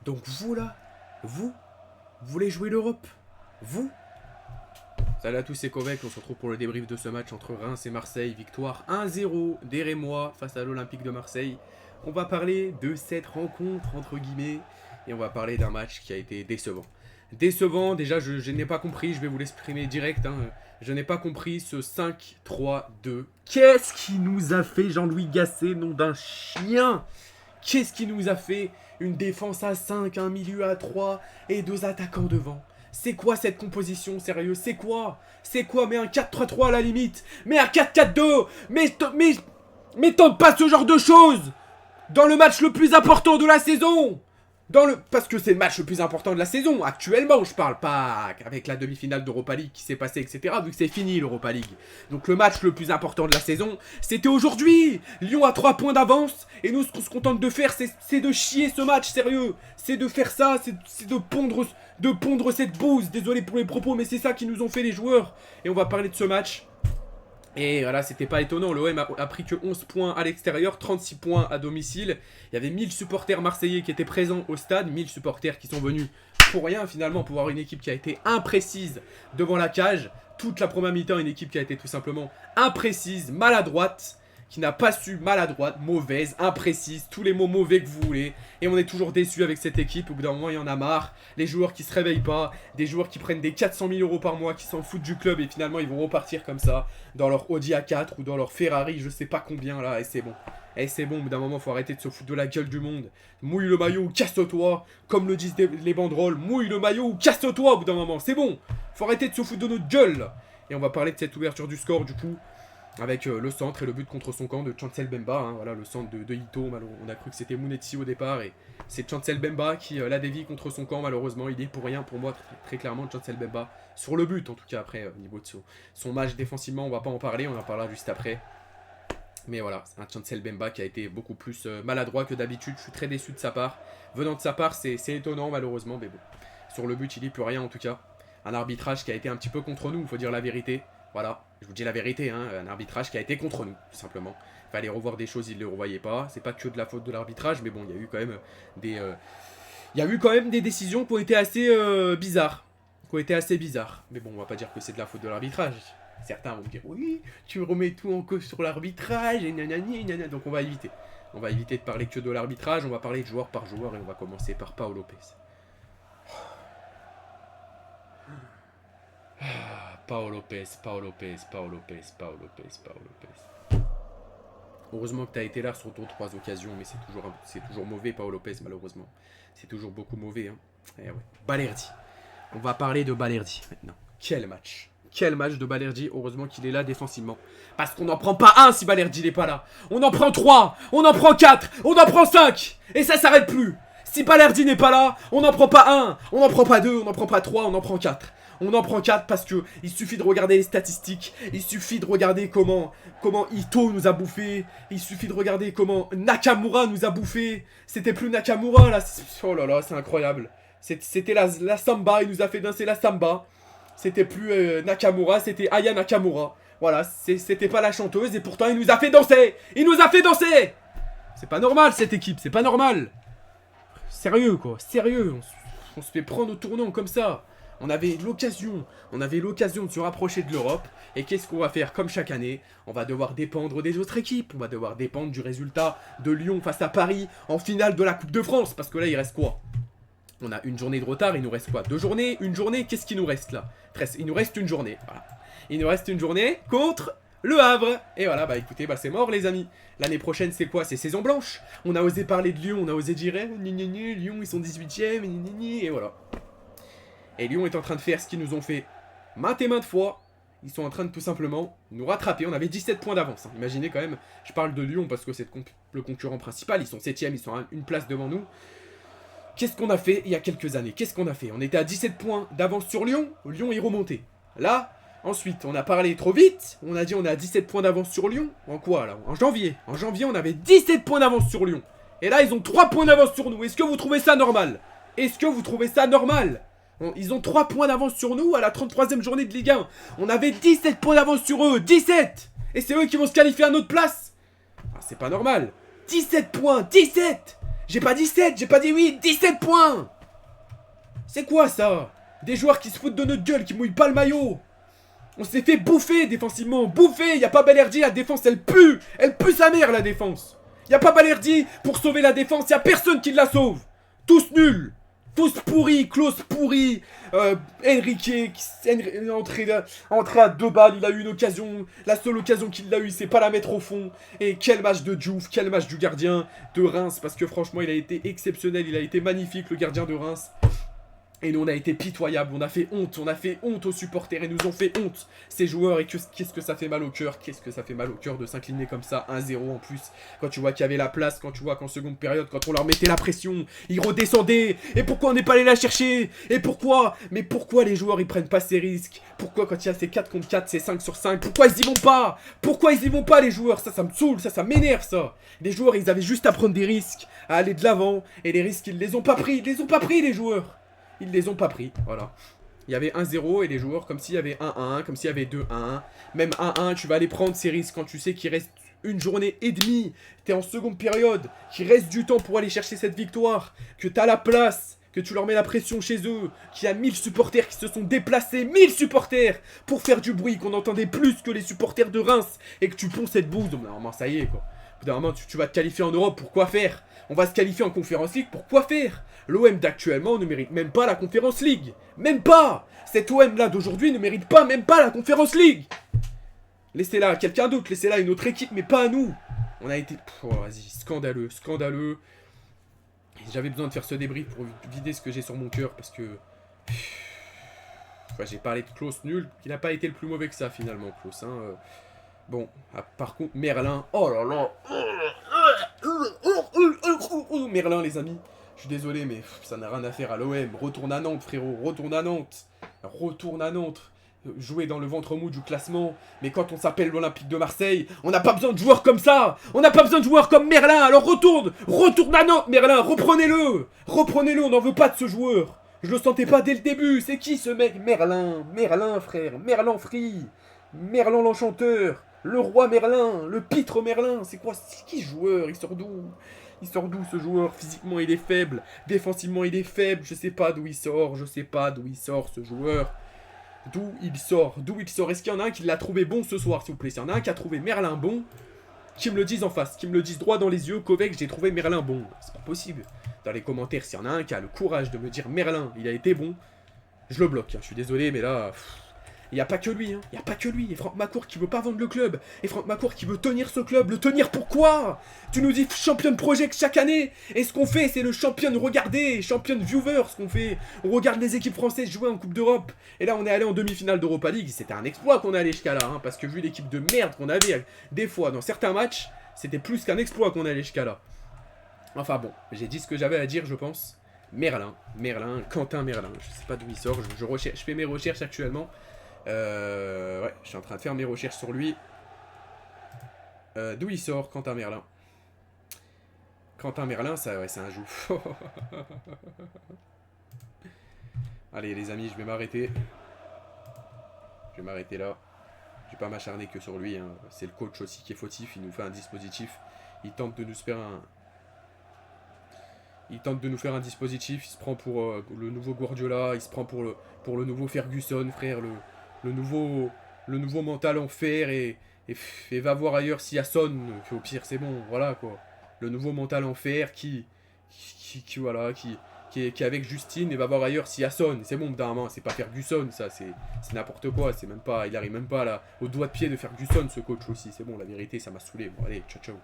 Donc vous là, vous voulez jouer l'Europe? Vous? Salut à tous, c'est Kovek, on se retrouve pour le débrief de ce match entre Reims et Marseille. Victoire 1-0 des Rémois face à l'Olympique de Marseille. On va parler de cette rencontre, entre guillemets, et on va parler d'un match qui a été décevant. Décevant, déjà, je n'ai pas compris, je vais vous l'exprimer direct, je n'ai pas compris ce 5-3-2. Qu'est-ce qui nous a fait Jean-Louis Gasset, nom d'un chien? Qu'est-ce qui nous a fait une défense à 5, un milieu à 3 et 2 attaquants devant? C'est quoi cette composition, sérieux? C'est quoi? C'est quoi? Mais un 4-3-3 à la limite? Mais un 4-4-2? Mais tente pas ce genre de choses dans le match le plus important de la saison! Parce que c'est le match le plus important de la saison, actuellement, je parle pas avec la demi-finale d'Europa League qui s'est passée, etc., vu que c'est fini l'Europa League. Donc le match le plus important de la saison, c'était aujourd'hui. Lyon a 3 points d'avance, et nous, ce qu'on se contente de faire, c'est de chier ce match, sérieux. C'est de faire ça, c'est de pondre cette bouse. Désolé pour les propos, mais c'est ça qui nous ont fait les joueurs. Et on va parler de ce match. Et voilà, c'était pas étonnant, l'OM a pris que 11 points à l'extérieur, 36 points à domicile. Il y avait 1000 supporters marseillais qui étaient présents au stade, 1000 supporters qui sont venus pour rien finalement, pour voir une équipe qui a été imprécise devant la cage. Toute la première mi-temps, une équipe qui a été tout simplement imprécise, maladroite, qui n'a pas su, maladroite, mauvaise, imprécise, tous les mots mauvais que vous voulez. Et on est toujours déçus avec cette équipe, au bout d'un moment il y en a marre. Les joueurs qui se réveillent pas, des joueurs qui prennent des 400 000 € par mois, qui s'en foutent du club et finalement ils vont repartir comme ça, dans leur Audi A4 ou dans leur Ferrari, je sais pas combien là, et c'est bon. Et c'est bon, au bout d'un moment faut arrêter de se foutre de la gueule du monde. Mouille le maillot ou casse-toi, comme le disent les banderoles, mouille le maillot ou casse-toi au bout d'un moment, c'est bon. Faut arrêter de se foutre de notre gueule là. Et on va parler de cette ouverture du score du coup. Avec le centre et le but contre son camp de Chancel Bemba, voilà, le centre de Ito, on a cru que c'était Mounetzi au départ, et c'est Chancel Bemba qui l'a dévié contre son camp, malheureusement, il est pour rien pour moi, très clairement, Chancel Bemba, sur le but en tout cas, après, au niveau de son match défensivement, on va pas en parler, on en parlera juste après, mais voilà, c'est un Chancel Bemba qui a été beaucoup plus maladroit que d'habitude, je suis très déçu de sa part, venant de sa part, c'est étonnant malheureusement, mais bon, sur le but il est plus rien en tout cas, un arbitrage qui a été un petit peu contre nous, il faut dire la vérité. Voilà, je vous dis la vérité, un arbitrage qui a été contre nous, tout simplement. Il fallait revoir des choses, ils ne les revoyaient pas. C'est pas que de la faute de l'arbitrage, mais bon, il y a eu quand même des décisions qui ont été assez bizarres. Mais bon, on va pas dire que c'est de la faute de l'arbitrage. Certains vont me dire, oui, tu remets tout en cause sur l'arbitrage, et nanani, nanana. Donc on va éviter. On va éviter de parler que de l'arbitrage, on va parler de joueur par joueur, et on va commencer par Pau Lopez. Pau Lopez. Heureusement que tu as été là sur ton 3 occasions, mais c'est toujours mauvais, Pau Lopez, malheureusement. C'est toujours beaucoup mauvais. Eh ouais. Balerdi. On va parler de Balerdi maintenant. Quel match de Balerdi, heureusement qu'il est là défensivement. Parce qu'on n'en prend pas un si Balerdi n'est pas là. On en prend 3, on en prend 4, on en prend 5. Et ça s'arrête plus. Si Balerdi n'est pas là, on n'en prend pas 1, on n'en prend pas 2, on n'en prend pas 3, on en prend 4. On en prend 4 parce que il suffit de regarder les statistiques, il suffit de regarder comment Ito nous a bouffé, il suffit de regarder comment Nakamura nous a bouffé. C'était plus Nakamura là, oh là là, c'est incroyable. C'était la samba, il nous a fait danser la samba. C'était plus Nakamura, c'était Aya Nakamura. Voilà, c'était pas la chanteuse et pourtant il nous a fait danser. C'est pas normal cette équipe, c'est pas normal. Sérieux quoi, sérieux, on se fait prendre au tournant comme ça. On avait l'occasion de se rapprocher de l'Europe. Et qu'est-ce qu'on va faire comme chaque année? On va devoir dépendre des autres équipes. On va devoir dépendre du résultat de Lyon face à Paris en finale de la Coupe de France. Parce que là, il reste quoi? On a une journée de retard. Il nous reste quoi? 2 journées? Une journée? Qu'est-ce qu'il nous reste là? Il nous reste une journée. Voilà. Il nous reste une journée contre Le Havre. Et voilà, bah écoutez, c'est mort les amis. L'année prochaine, c'est quoi? C'est saison blanche. On a osé parler de Lyon. On a osé dire Lyon, ils sont 18e. Et voilà. Et Lyon est en train de faire ce qu'ils nous ont fait maintes et maintes fois. Ils sont en train de tout simplement nous rattraper. On avait 17 points d'avance. Imaginez quand même, je parle de Lyon parce que c'est le concurrent principal. Ils sont 7e, ils sont à une place devant nous. Qu'est-ce qu'on a fait il y a quelques années? On était à 17 points d'avance sur Lyon. Lyon est remonté. Là, ensuite, on a parlé trop vite. On a dit on est à 17 poins d'avance sur Lyon. En quoi là? En janvier. En janvier, on avait 17 points d'avance sur Lyon. Et là, ils ont 3 points d'avance sur nous. Est-ce que vous trouvez ça normal? Ils ont 3 points d'avance sur nous à la 33e journée de Ligue 1. On avait 17 points d'avance sur eux. 17! Et c'est eux qui vont se qualifier à notre place. C'est pas normal. 17 points. 17! J'ai pas dit 7, j'ai pas dit 8, 17 points. C'est quoi ça? Des joueurs qui se foutent de notre gueule, qui mouillent pas le maillot. On s'est fait bouffer défensivement, bouffer. Y a pas Balerdi, la défense elle pue sa mère la défense. Y a pas Balerdi pour sauver la défense, y a personne qui la sauve. Tous nuls, tous pourris, Klose pourri, Enrique entré à 2 balles, il a eu une occasion, la seule occasion qu'il a eu c'est pas la mettre au fond. Et quel match de Diouf, quel match du gardien de Reims, parce que franchement il a été exceptionnel, il a été magnifique le gardien de Reims. Et nous on a été pitoyables, on a fait honte aux supporters et nous ont fait honte ces joueurs. Et qu'est-ce que ça fait mal au cœur, qu'est-ce que ça fait mal au cœur de s'incliner comme ça, 1-0 en plus. Quand tu vois qu'il y avait la place, quand tu vois qu'en seconde période, quand on leur mettait la pression, ils redescendaient. Et pourquoi on n'est pas allé la chercher? Et pourquoi? Mais pourquoi les joueurs ils prennent pas ces risques? Pourquoi quand il y a ces 4 contre 4, ces 5 sur 5, pourquoi ils y vont pas? Pourquoi ils y vont pas les joueurs? Ça me saoule, ça m'énerve ça. Les joueurs ils avaient juste à prendre des risques, à aller de l'avant. Et les risques ils les ont pas pris, les joueurs. Ils les ont pas pris, voilà. Il y avait 1-0 et les joueurs, comme s'il y avait 1-1, comme s'il y avait 2-1. Même 1-1, tu vas aller prendre ces risques quand tu sais qu'il reste une journée et demie. T'es en seconde période, qu'il reste du temps pour aller chercher cette victoire. Que t'as la place, que tu leur mets la pression chez eux. Qu'il y a 1000 supporters qui se sont déplacés, 1000 supporters, pour faire du bruit, qu'on entendait plus que les supporters de Reims. Et que tu ponds cette bouse. Donc normalement, ça y est, quoi. Normalement, tu vas te qualifier en Europe, pour quoi faire? On va se qualifier en Conference League, pour quoi faire? L'OM d'actuellement ne mérite même pas la Conference League. Même pas. Cet OM là d'aujourd'hui ne mérite pas même pas la Conference League. Laissez-la à quelqu'un d'autre, laissez-la à une autre équipe, mais pas à nous. On a été... vas-y, scandaleux, scandaleux. J'avais besoin de faire ce débrief pour vider ce que j'ai sur mon cœur, parce que... Enfin, j'ai parlé de Klose nul, qui n'a pas été le plus mauvais que ça finalement, Klose. Hein. Bon, par contre, Merlin... Oh là là. Merlin les amis. Je suis désolé, mais ça n'a rien à faire à l'OM. Retourne à Nantes, frérot. Retourne à Nantes. Retourne à Nantes. Jouer dans le ventre mou du classement. Mais quand on s'appelle l'Olympique de Marseille, on n'a pas besoin de joueurs comme ça. On n'a pas besoin de joueurs comme Merlin. Alors retourne. Retourne à Nantes, Merlin. Reprenez-le. Reprenez-le. On n'en veut pas de ce joueur. Je le sentais pas dès le début. C'est qui ce mec? Merlin. Merlin, frère. Merlin Free. Merlin l'enchanteur. Le roi Merlin. Le pitre Merlin. C'est quoi? C'est qui ce joueur? Il sort d'où? Il sort d'où ce joueur? Physiquement il est faible, défensivement il est faible, je sais pas d'où il sort, je sais pas d'où il sort ce joueur. D'où il sort? Est-ce qu'il y en a un qui l'a trouvé bon ce soir s'il vous plaît? S'il y en a un qui a trouvé Merlin bon, qui me le dise en face, qui me le dise droit dans les yeux, Kovac j'ai trouvé Merlin bon. C'est pas possible. Dans les commentaires s'il y en a un qui a le courage de me dire Merlin il a été bon, je le bloque, je suis désolé mais là... Il n'y a pas que lui, hein. Il n'y a pas que lui. Et Franck Macourt qui veut pas vendre le club. Et Franck Macourt qui veut tenir ce club. Le tenir pourquoi? Tu nous dis champion project chaque année. Et ce qu'on fait, c'est le champion regardé, champion viewer, ce qu'on fait. On regarde les équipes françaises jouer en Coupe d'Europe. Et là, on est allé en demi-finale d'Europa League. C'était un exploit qu'on est allé jusqu'à là. Hein, parce que vu l'équipe de merde qu'on avait, des fois, dans certains matchs, c'était plus qu'un exploit qu'on allait jusqu'à là. Enfin bon, j'ai dit ce que j'avais à dire, je pense. Merlin, Quentin Merlin. Je sais pas d'où il sort. Je fais mes recherches actuellement. Ouais, je suis en train de faire mes recherches sur lui. D'où il sort, Quentin Merlin? Quentin Merlin, ça, ouais, c'est un jouf. Allez, les amis, je vais m'arrêter. Je vais m'arrêter là. Je vais pas m'acharner que sur lui. Hein. C'est le coach aussi qui est fautif. Il nous fait un dispositif. Il tente de nous faire un... Il tente de nous faire un dispositif. Il se prend pour le nouveau Guardiola. Il se prend pour le nouveau Ferguson, frère. Le nouveau mental en fer et va voir ailleurs si Son, au pire c'est bon, voilà quoi. Le nouveau mental en fer qui est avec Justine et va voir ailleurs si Son, c'est bon, d'un c'est pas Ferguson ça, c'est n'importe quoi, c'est même pas, il arrive même pas là, au doigt de pied de Ferguson ce coach aussi, c'est bon, la vérité ça m'a saoulé, bon allez, ciao ciao.